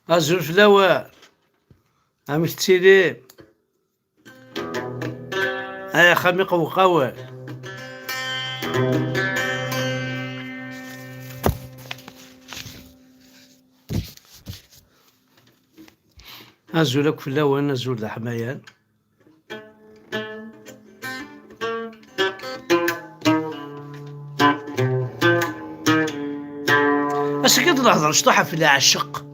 أزول فلاوة عمش تسيدي هيا خميق وقوة أزولك فلاوة نزول ذا حمايان أسكت لحظة نشطحها في العشق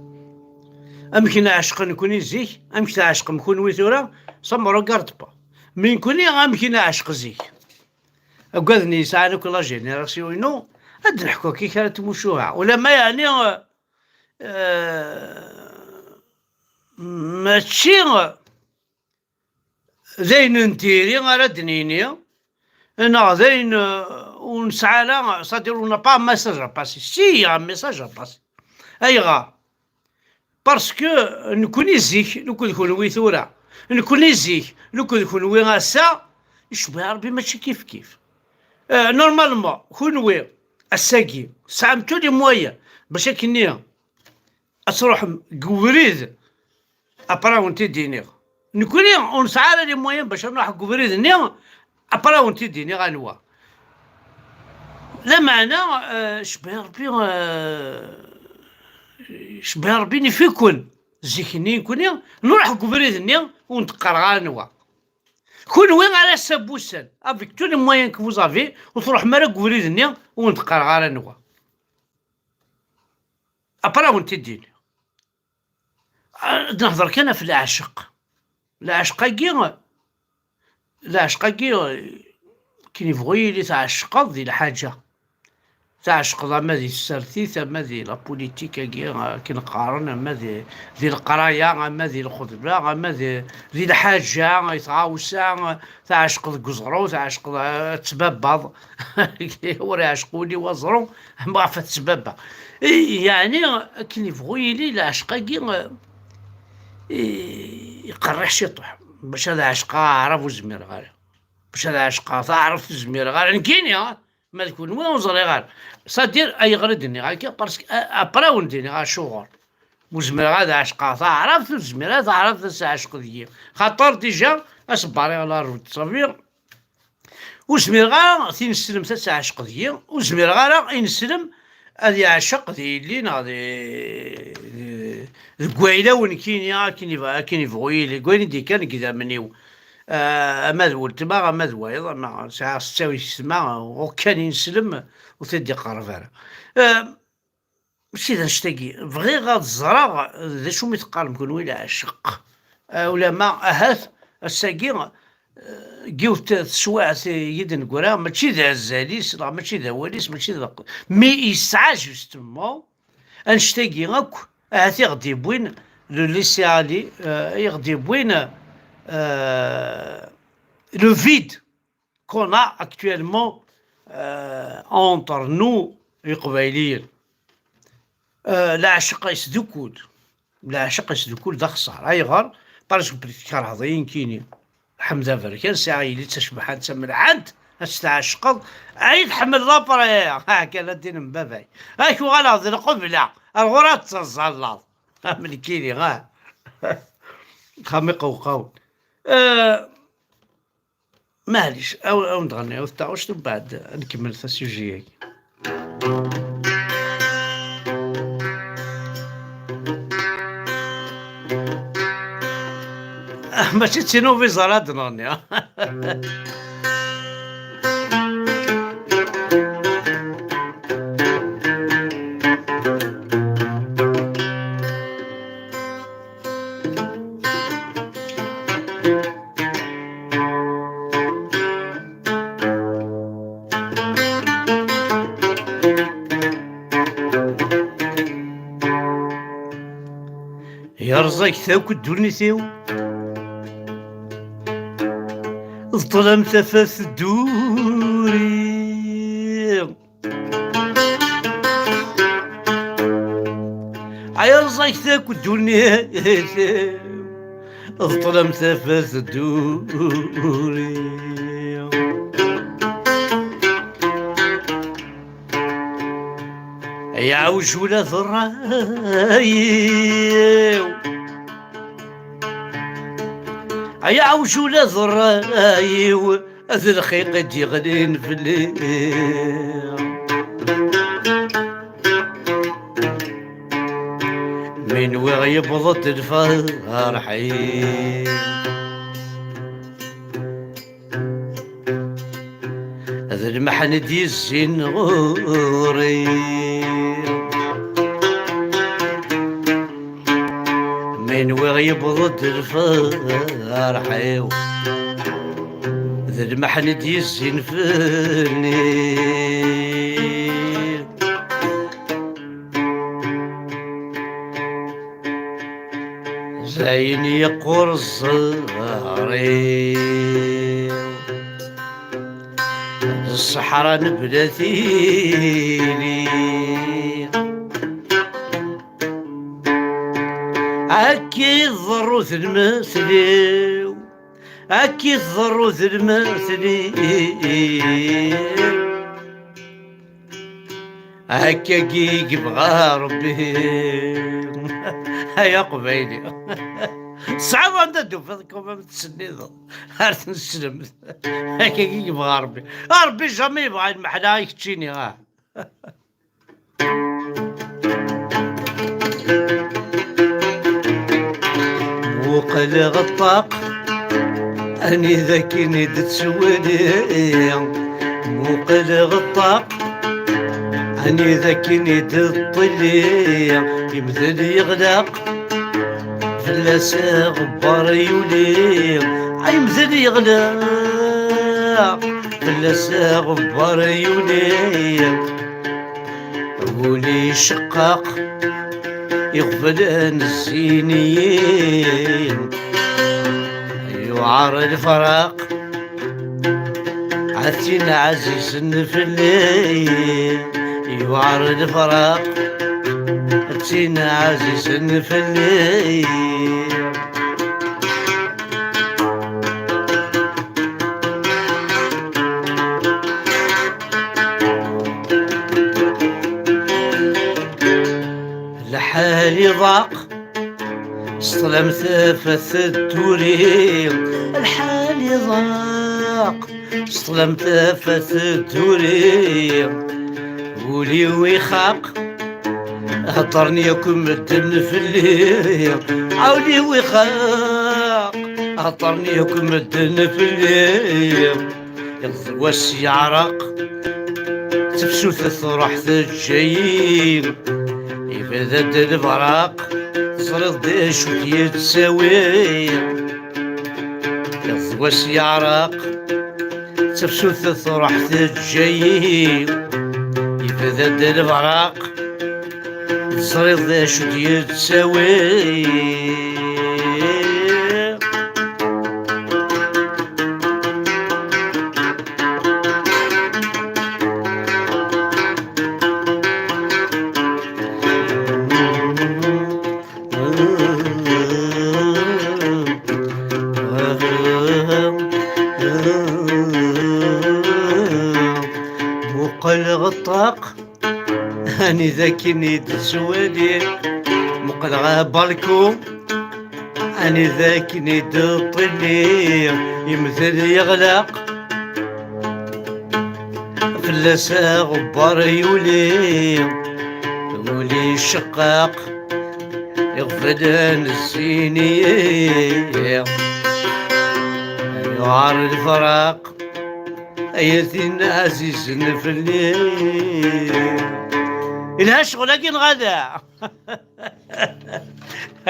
أمكن عشق نكوني زيك أمكن عشق نكون ويثورا صمرو قرطبا من كوني أمكن عشق زيك أقذني ساعة كل جينيراسيونو هاد نحكو كي كانت مشوعة ولا ما يعني ماشي زين نتيري غير دنيني انا زين ونسعى لا صادير ونا با ميساج باسي سي un message à passer ايغا باسكو نكوني زيك نكون ويثورا نكوني زيك نكون غاسا يشبه ربي ماشي كيف كيف نورمالمون كونوي الساقي سامتو لي مويا باش كنيا تروح قوريد ابرا ونتي دينيغ نكوني ونسعى لي مويا باش نروح قوريد نيا ابرا ونتي دينيغ غنوا لا معنى شبه ربي شبه ربي نفيكون زيكني كوني نروح قوريد نيا ونتقرا غنوا كون وين على سابوسان افيك تو لي مويان كو فوزافي وتروح مرا قوريدني ونتقرا على نوا ابرا وانت ديني نهضر كان في العشق كي يبغي لي تعشق ذي الحاجه تعشق ما ذي السرثيث ما ذي لا بوليتيك كي نقارن ما ذي القرايه ما ذي الخطبه ما ذي الحاجه يتعاوسا تعشق القزرو تعشق تبابض هو يعشقوني وزرو ما عرفت تبابا يعني كي يبغي لي العشق يقرح شطح باش هذا عشق عرف وزمير غير باش هذا عشق تعرف زمير غير نكيني ما تكون وين وصلي غير صدير اي غردني غير باسكو ابرا ونديني غير شغل وزمير هذا عشق تعرف زمير هذا عرف عشق ديال خاطر ديجا اصبري على الرد صافي وزمير غير تنسلم تاع عشق ديال وزمير غير ينسلم هذه عشق ديالي هذه القويله وين كاين فويل قوين دي كان كذا منيو أماد ولتما أماد وايض ما ساعة تساوي السما وكان ينسلم وتدي قرفارة ماشي نشتاقي بغي غاد الزرا ذا شو ميتقال نكون ويلا عشق ولا ما أهات الساقي جيوت تسواع يد نقرا ماشي ذا الزاليس لا ماشي ذا واليس ماشي ذا مي يسعى جوستمون نشتاقي غاك هاتي غدي بوين لو ليسيالي يغدي بوين le vide qu'on a actuellement entre nous القبايليين لا عشق يسدكود لا عشق يسدكود ذا خسارة أي غار بارسكو بريتيكار عظيم كيني حمزة فركان ساعة اللي تشبح تسمى عند استعشق عيد حمل لابرا هاكا لا دين من باباي هاكو غلط القبلة الغرات تزلط من كيني غا خميق وقول معليش او نغني او تعوشت بعد نكمل في السوجي ماشي تسينو في زراد نغني يرزق ثاك الدنيا ظلم ثفاث الدوري يرزق ثاك الدنيا ظلم ثفاث الدوري يا وجولة ذرايو يا وجولة ذرايو ذي الخيق يغلين في الليل من ويبضت الفرحين هذا المحن ديزين غوري من ويبضت الفرحين هذا المحن ديزين فني زين يقر الصغاري الصحراء نبلثيني أكيد ضروث المثلي أكيد ضروث المثلي هكا كيك بغى ربي هيا قبيلي صعب أن تدو فذكم ما تسنيض هارت نسلم هكا كيك بغى ربي ربي جامي يبغى المحلا يكتشيني وقل غطاق أني ذاكي ندت سوالي وقل غطاق أني ذاكي ندت طلي يمثل يغلق فلاسا غبار يولي يمثل يغلق فلاسا غبار يولي ولي شقاق يغفل عن السنين يوعر الفراق عتينا عزيز في الليل يوعر الفراق عتينا عزيز في الليل لحالي ضاق استلمت فث الدوري الحالي ضاق استلمت فث الدوري ولي ويخاق هطرني يكون مدن في الليل عولي ويخاق هطرني يكون مدن في الليل يضوس يعرق تفسوث رحت الجيل يفذد البراق صرت داش ويتساوي يضوس يعرق تفسوث رحت الجيل يفذد البراق صرت داش ويتساوي وقل غطاق هاني ذاكي نيد سوالي مقل غابالكم هاني ذاكي نيد طلي يمثل يغلق فلاسا غبار يولي يولي شقاق يغفل عن السنين يعار الفراق أيتين عزيز في الليل إلها شغل كين غدا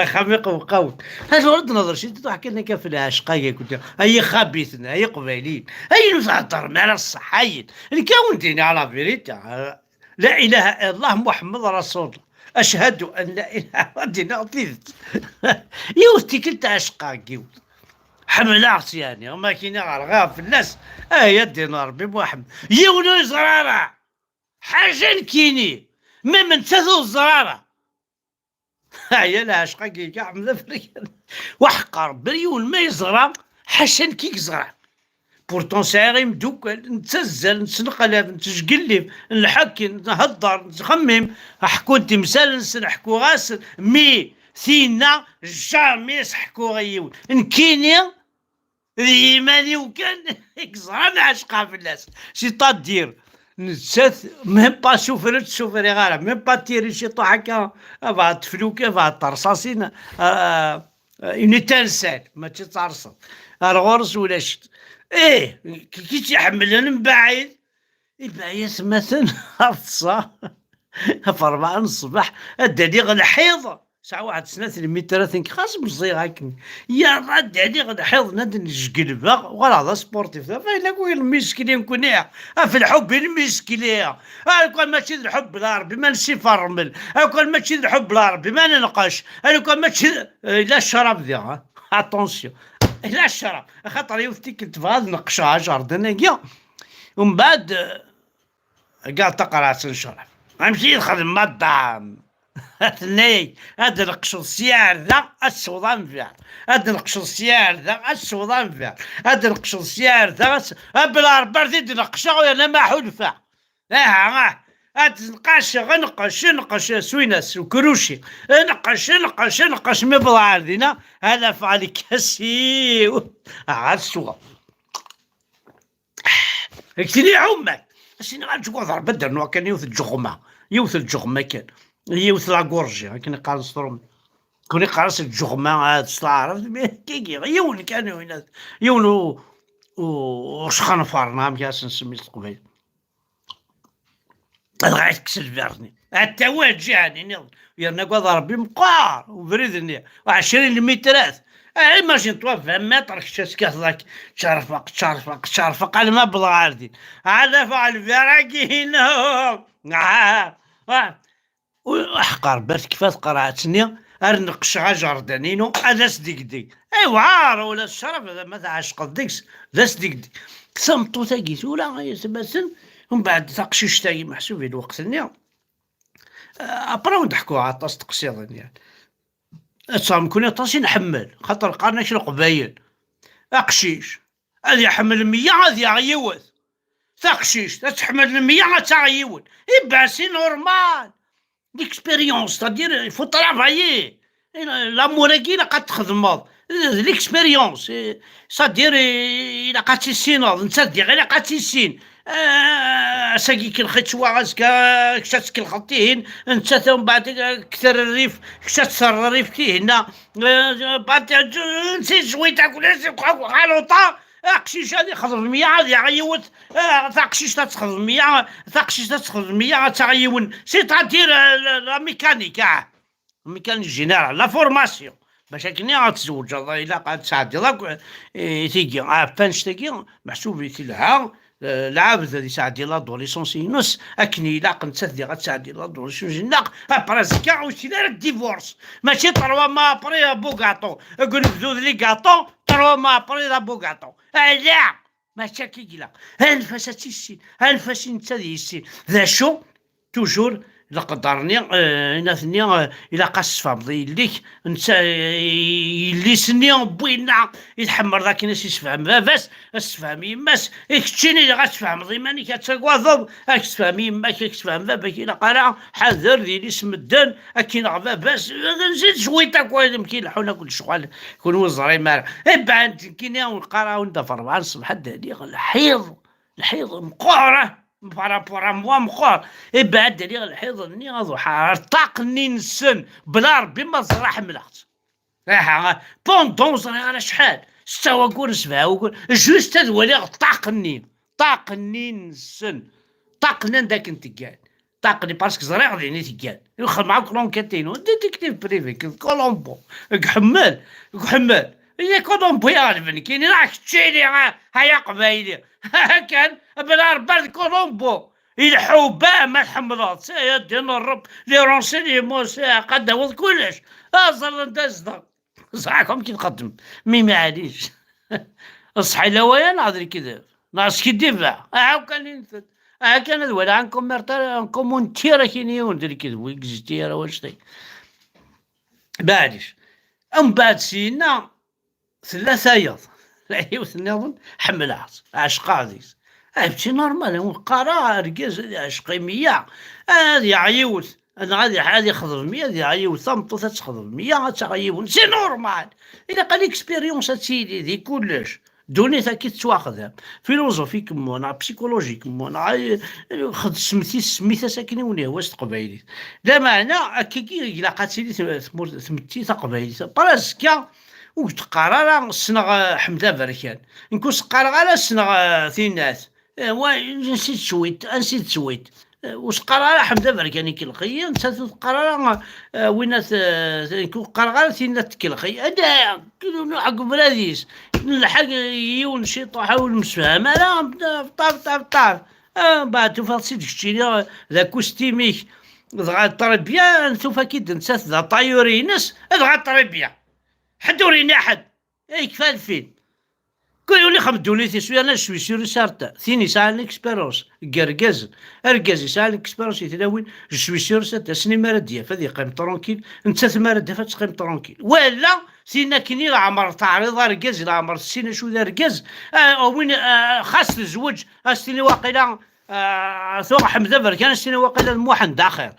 خميق وقول هذا ورد نظر شي تضحك لنا كيف العشقاية كنت أي خبيثنا أي قبيلين أي نزعطر مع الصحايين الكونتيني على فيريتا لا إله إلا الله محمد رسول الله أشهد أن لا إله إلا الله يوستي كنت عشقاك يوست حمل عصياني وما كاين غرغاب في الناس يدي نار بمحمد يولو زرارة حاجة كيني من تثو الزرارة هيا العشقة كيكا عمل فريان وحقر بريون ما يزرع حشان كيك زرع بورتون ساعي غير مدوكل، نتسزل نتنقلب نتجقلب نحكي نهضر نخمم، حكو تمثال نحكو غاسل مي ثينا جامي سحكو غيون نكيني ايماني وكان زران عشقها في الناس سي تادير نتسات ميم با شوفرت شوفري غالا ميم با تيري شي طو هكا بعد فلوكه بعد طرصاصين اون تانسال ما تتعرصن الغرس ولا شت ايه كي تيحملن من بعيد البعيات مثلا عطسه في 4 الصباح اداني غنحيض ساعة واحد سنة 3 خاص بزي هاكني يا راد علي غنحيض ناد نجقلبا وغا هذا سبورتيف فاين كوين المشكلين كونيا في الحب المشكلية كون ماشي الحب لا ربي ما نسي فرمل كون ماشي الحب لا ربي ما ننقش كون ماشي لا الشراب ذا اتونسيون لا الشراب خاطر يوثتي كنت بغا نقشها جاردن ومن بعد قال تقرا تنشرب غنمشي نخدم مع الدام ثني هاد نقشو السيار ذا السوضان فيها هاد نقشو السيار ذا السوضان فيها هاد نقشو السيار ذا بلا ربع زيد نقشا وانا ما حلفا هاد نقاش نقش سويناس وكروشي نقش مي بلا عارضينا هذا فعلي كاسي عاد السوغا اكتني عمك اسيني غاد تقول ضرب بدر كان يوث الجغمه كان يوث لاكورجي كان يقال ستروم كون يقارس الجغمه عاد تعرف كيكي يون كانوا هنا يون وشخنفر نعم كاس نسمي قبيل غايت كسل فيرني حتى واجعني يرنا قضى ربي مقار وبريدني 20 مترات ايماجين طوا 20 متر كشاس كاثك شرفق على ما بلا عاردين على فعل فراكينا وحقر بس كيفاش قراتني ارنقش جردانينو هذا صديق ايوا عار ولا الشرف هذا ما عاشق ديكس ذا صديق صمتو تاكيت ولا يتبسن ومن بعد تقشيش تاعي محسوب الوقت نيا ابرا نضحكوا على طاس تقصير يعني صام كنا طاسي نحمل خاطر قارناش القبايل اقشيش هذا يحمل 100 هذا يوث تقشيش تحمل 100 تاع يوث يبا سي نورمال ليكسبيريونس تادير يفو طرافايي لامور كي قد تخدم ليكسبيريونس صدير الى قد تسينوض نتصدق غير قد تسين ساكي كي الخيط شواغاسكا كشات كي الخطيهن انت من بعد كثر الريف كشات صار الريف كي هنا بعد نسيت شويه كل غالوطا قشيش هذه خضر 100 هذه غيوت قشيش تخضر 100 قشيش تخضر 100 تاعيون سي تدير لا ميكانيك ميكانيك جينيرال لا فورماسيون باش كني غتزوج الله الا قاد تعدي داك تيجي فانش تيجي محسوب كلها العابد اللي ساعدي لا دوليسونسي نص اكني لا قنت غتساعدي لا دوليسونسي لا براسكا وشي دار الديفورس ماشي 3 ما بري بوغاطو يقول بزوز لي غاطو 3 ما بري لا بوغاطو لا ماشي كيلا هالفاسات السين هالفاس نتا السين ذا شو توجور إلا قدرني ناثني إلا قاس فامضي ليك انت اللي سني بوينا يتحمر ذاك الناس يسفهم باباس اسفهم يماس كتشيني اللي غتفهم ضيماني كتواظب تفهم يماك تفهم باباك إلا قرا حذر ذي اسم الدن اكين باباس نزيد شويتك يمكن حونا كل شغل كون وزري مال بعد كينا ونقرا وندفر 4 الصبح الدالي الحيض مقوره بارابور موا مخور بعد لي الحيض ني غادو طاقني نسن بلا ربي ما زرا حملات بوندون زرا على شحال 6 وكون 7 وكون جوست هاد ولي طاقني نسن طاقنا داك نتقال طاقني باسكو زرا غادي تقال يدخل معاك لونكيتينو ديتيكتيف بريفي كولومبو حمال هي كولومبو يعرفني كاين راك تشيلي هيا قبايلي كان بلا ربع كولومبو الحوبة ما الحمرات يا دين الرب لي رونسينيمون قد هو كلش زر ندازدا صحاكم كي نقدم معليش اصحي لوايا نهضر كذا ناقص كي ديفا كان ينفد كان هذا ولا عنكم مرتا كومونتيرا كينيون ندير كذا ويكزيتيرا واش طيب بعدش من بعد سينا 3 ياض العيوت نظن حملها عشقا ديس هادشي نورمال قرا رجاز عشقي 100 هادي عيوت انا غادي يخضر 100 هادي عيوت ثمطو تخضر 100 تغيب سي نورمال الا قال اكسبيريونس هادشي دي كلش دونيت كي تواخذها فيلوزوفيكمون بسيكولوجيكمون خد سميتها ساكنه وني واش تقبايلي لا معنى كي الا قاتلي ثمتي تقبايلي براسكا وتقرا السنة حمده بركان نكون سقار على السنة ثينات نسيت سويت وسقار على حمده بركان كيلقي انت تقرا وينات نكون قرا على ثينات كيلقي هذا عقب راديس نلحق يون شي طاح والمسفهم انا طار بعد تفاصيل داكشي ذا كوستيميك ضغط التربيه نشوف اكيد نسات ذا طايورينس ضغط التربيه حد وريني احد كفا الفيلم كل يولي خمدوني شويه انا شوي سير سارتا ثيني سال اكسبيرونس اركاز يسال اكسبيرونس يتناول شوي سير سارتا سينما رديه فهذه قيم ترونكيل انت ثما رديه فتقيم ترونكيل ولا سينا كني عمر تعريض اركاز لا عمر سينا شو ذا اركاز وين خاص الزوج استني واقيلا ثوغ حمزه بركان استني واقيلا موحد اخر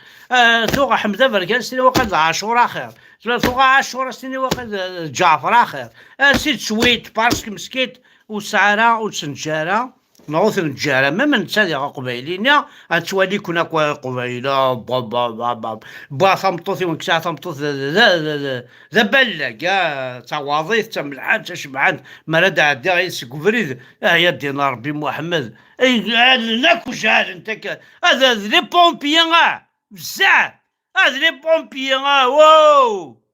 ثوغ حمزه بركان استني واقيلا عاشور اخر ثوغ عاشور استني واقيلا جعفر اخر سيت سويت باسكو مسكيت وسعره وسنجاره نعوث الجاره ما من تسالي قبيلينا تولي كنا قبيله با ثمطوثي ونكسا ثمطوث ذا بلق تواظيف تملحان تشبعان مراد عدي غيس كفريد يا دينا ربي محمد لك وشال انت هذا لي بومبيان بزاف هذا لي بومبيان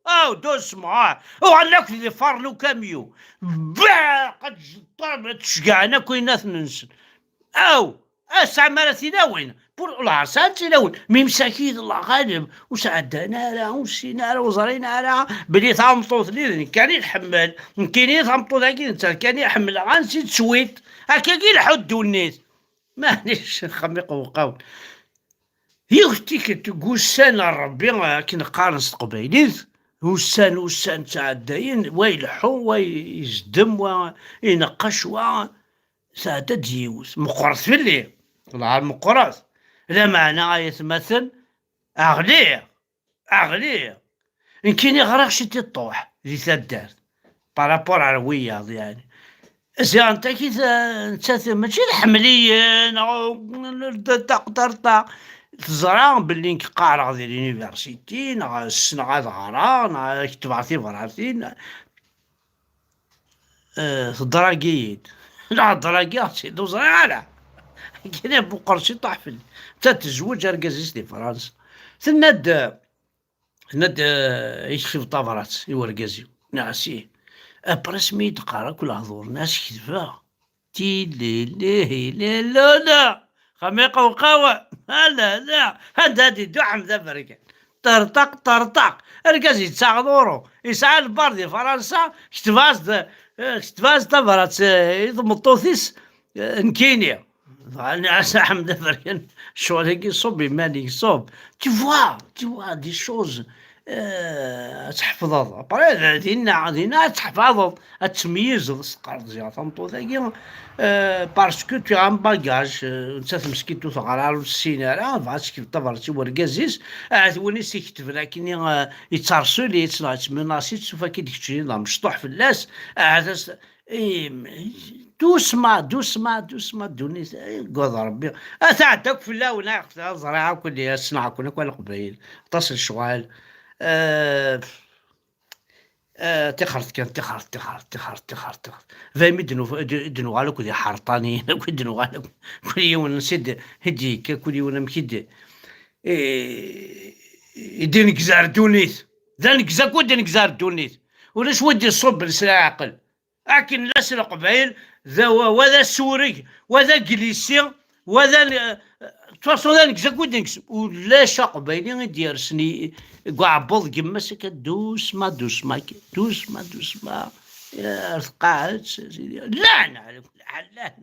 واو دوسمون وعلاك اللي فارلو كاميو قد ضربت تشقعنا كوينات ننسن ساعة تيناوين بور العرسان تيناوين مي مساكين الله غالب وسعدنا راه ومشينا راه وزرينا راه بلي ثامطوط لي كان يحمل كاينين ثامطوط هاكي انت كان يحمل غنسيت سويت هكا كي الحد الناس مانيش خميق وقاول يختي تقول سنة ربي كي نقارن قبيليت وسان تاع الداين ويلحو ويزدم وينقش ساعة ديوس مقرص في الليل العالم مقرص لا معنى يتمثل أغليه إن كاين يغرق شي تطوح اللي تدار بارابور عروية يعني زي انت كي انت ماشي الحمليين تقدر تزرع باللي قارع ديال لونيفرسيتي نا السنة غارة نا كتبعثي فراسين الدراكيد لا الدراكيات سيدو زريعة كاين بقرشي طاح في تا تزوج ركازيس دي فرنسا تناد يشوف طافرات يوركازيو نعسيه برسمي تقرا كل هضور ناس كذبة لا خميقة وقاوة لا هادي دعم ذا بركان طرطق ركاز يتساع دورو يسعى البار ديال فرنسا كتفاز طفرات يضمطوثيس نكينيا عسى حمد بركان شغل هيك يصوب مالي يصوب تفوا دي شوز تحفظها برا دينا تحفظها تميز السقر ديال طنطو ذاكي باسكو تو ان باكاج انت مسكين تو تقرا السينارا فاسكو طفرتي وركازيس وني سيكتب لكن يترسل يتصنع مناسيت سوف كي ديكشي لا مشطوح في اللاس دوسما دوني قضى ربي تعداك في الله ونا زريعه كل صنعه كل قبيل تصل شغال تخرت فهمي دنو غالو كل حرطاني كل دنو غالو كل يوم نسد هديك كل يوم مكيد يدين كزار دونيت ذلك زاكو دين كزار دونيت ولاش ودي الصب لسلا عقل لكن لا سلا قبيل ذا وذا السوري وذا جليسي وذا تواصل ذلك زاكو دين ولا شاق بيني دير سني قعبض جمسك دوسما يا ثقات لا على كل حال لا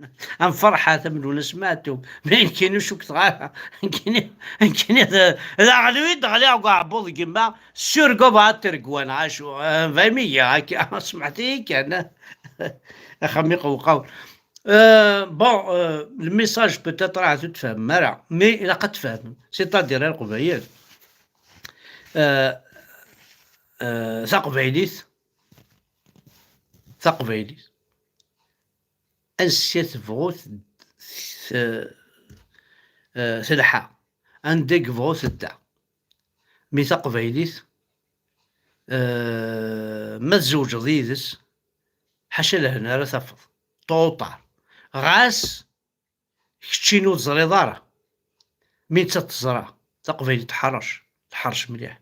ام فرحه من ونسماتهم ما يمكنوش كثر يمكن هذا غلوي دغلي قعبض جما سير قبا ترقوان عاشو فهميه هاكي سمعتي كان خميق وقول. بون الميساج بوتيتر راه تتفهم مرة، مي إلا قد تفهم سيتادير القبايل تقبايليت تقبايليت أنسيا تبغو تلحى عندك بغو تدع، مي تقبايليت ما تزوجض يدس حاشا لهنا راه تفض طوطار غاس كتشي نو تزريض راه مين تتزرع تقبايلي تحرش مليح،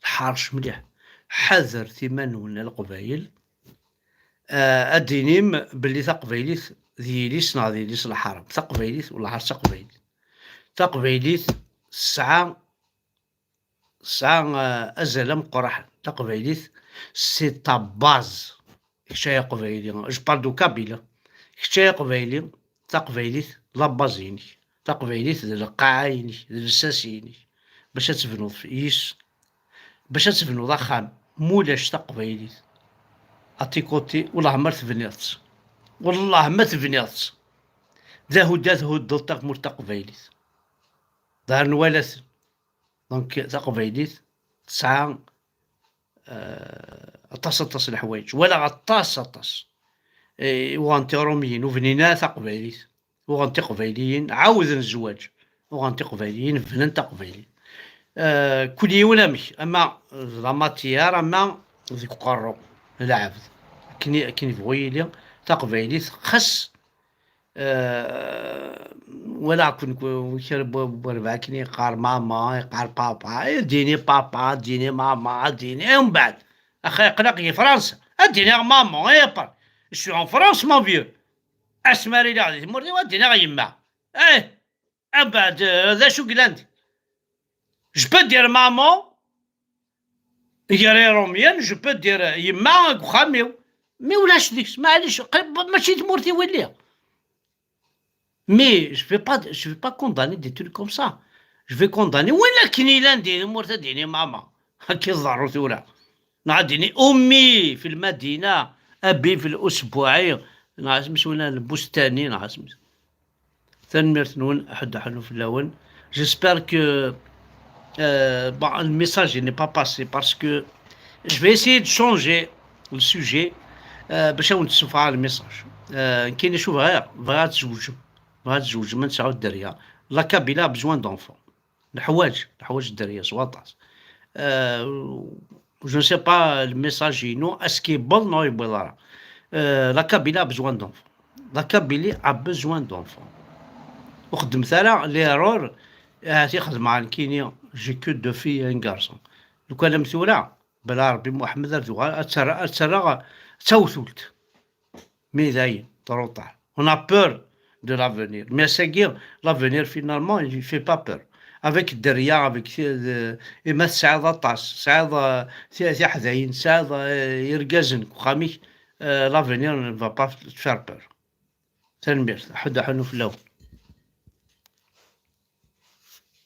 تحرش مليح، حذر ثمن القبايل. أدينيم بلي تقبايليت دياليس نا دياليس الحرب تقبايليت ولا عرس تقبايليت ساعة أزل مقرح تقبايليت سي تا باز. كشايا قبايلي جو بار دو كابيلا، كشايا قبايلي تقبايليت لابازيني تقبايليت القاعيني الساسيني باش تبنوض في إيس، باش تبنوض أخام مولاش تقبايليت أتيكوتي والله ما تبنيض، والله ما تبنيض ذا هدات هدلتك مور تقبايليت دار نوالات. دونك تقبايليت تسعة أطاس الحوايج ولا أطاس وغنتي روميين وفنينا تقبايليت وغنتي قبايليين عاود الزواج وغنتي قبايليين فنان تقبايلي كل يوم مش أما لا ماتيار أما ذيك قرو العبد كني بغيلي تقبايليت خس ولا كون يشرب بربع كني يقار ماما يقار بابا ديني بابا ديني ماما ديني ومن بعد اخي قلقي فرنسا اديني ماما يبر شو ان فرنسا مون فيو اسماري لا غادي تمرني وديني غا يما من بعد ذا شو قلاندي جو بو دير مامون يا روميان جو بو دير يما خاميو مي ولاش ديك معليش ماشي تمورتي وليها. Mais je vais pas condamner des trucs comme ça. Je vais condamner وين كنيلان ديني مورتا ديني ماما هاكي الضرو ثورة نعديني أمي في المدينة أبي في الأسبوعي نعسمس ولا البستاني نعسمس ثانميرت نون أحد حلو في اللون. J'espère que bon, le message n'est pas passé parce que je vais essayer de changer le sujet باش نتشوف على الميساج. كاين يشوف بغا تزوج من 9 الدريه لا كابيلا بزوان دونفون الحوايج الدريه سواطاس جو سي با الميساج نو اسكي بول نو يبلا لا كابيلا بزوان دونفون لا كابيلي ا بزوان دونفون وخدم ثلا ليرور هاتي خدم على كينيا جي كو دو في ان غارسون لو كان مثولا بلا ربي محمد رزوغا اتسرى توثلت مي داين طروطار on a peur de l'avenir mais seguir l'avenir finalement il fait pas peur avec الدريا avec إما تسعد الطاس تسعد ثلاثة حذاين تسعد يرقزن خاميك l'avenir ne va pas te faire peur. تنمير حد حنو في اللون.